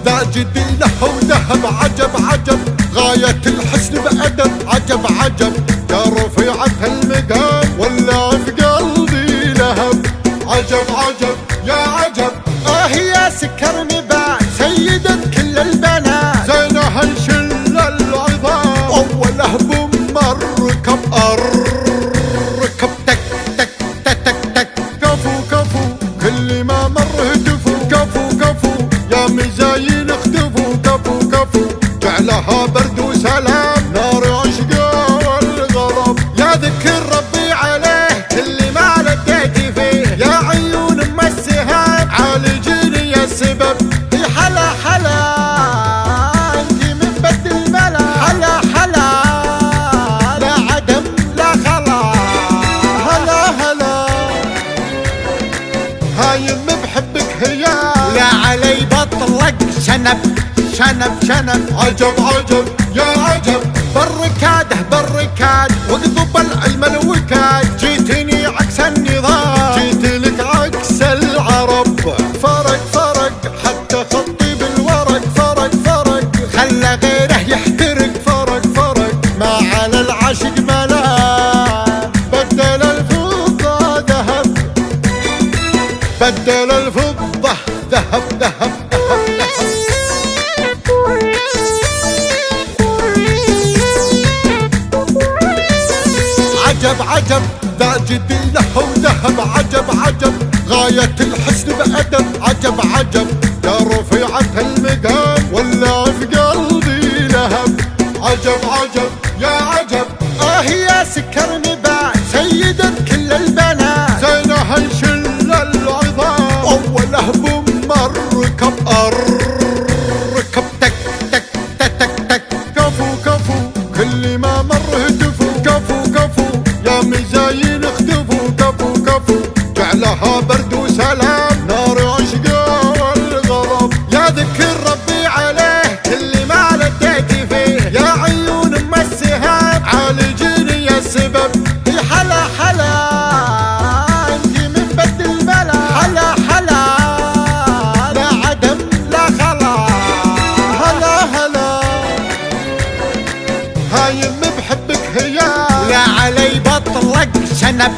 ذا جديله وذهب عجب عجب غاية الحسن بأدب عجب عجب يا رفيعة المقام ولا في قلبي لهب عجب عجب يا عجب يا سكر نبات سيدة كل البنات زينها الشل العظام أوله بمركب أركب تك تك تك تك تك كفو كفو كل ما مر هتفوا كفو كفو يا مزاين اختفوا كفو كفو جعلها برد وسلام نار عشقه والغضب يا ذكر ربي عليه كل ما لقيت فيه يا عيون ام السهام عالجيني يا السبب حلا حلا انت من بد الملا حلا حلا لا عدم لا خلا هلا هلا هايم بحبك هيا لا علي بطلق شنب شنب شنب عجب عجب يا عجب بالركاده بالركاد واقضب العلم الوكاد جيتني عكس النظام جيت لك عكس العرب فرق فرق حتى خطي بالورق فرق فرق خلى غيره يحترق فرق فرق ما على العاشق ملام بدل الفضة ذهب بدل الفضة ذهب ذهب عجب عجب ذا جديله وذهب عجب عجب غاية الحسن بأدب عجب عجب يا رفيعة المقام ولا في قلبي لهب عجب عجب يا عجب يا سكر نبات سيدة كل البنات زينها الشل العظام أوله بمركب أركب تك تك تك تك تك كفو كفو كل ما مر هتفوا كفو كفو يا مزاين اختفوا كفو كفو جعلها برد وسلام نار عشقه والغضب يا ذكر ربي عليه كل ما لقيت فيه يا عيون ام السهام عالجيني يا السبب حلا حلا انت من بد الملا حلا حلا لا عدم لا خلا هلا هلا هايم بحبك هيا لا علي بطلق شنب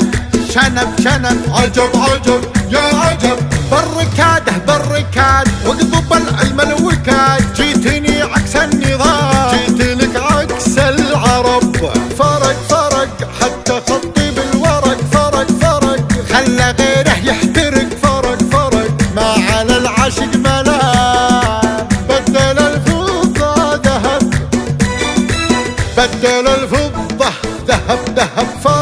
شنب شنب عجب عجب يا عجب بالركاده بالركاد واقضب العلم الوكاد جيتني عكس النظام جيت لك عكس العرب فرق فرق حتى خطي بالورق فرق فرق خلى غيره يحترق فرق فرق ما على العاشق ملام بدل الفضة ذهب بدل الفضة ذهب ذهب فرق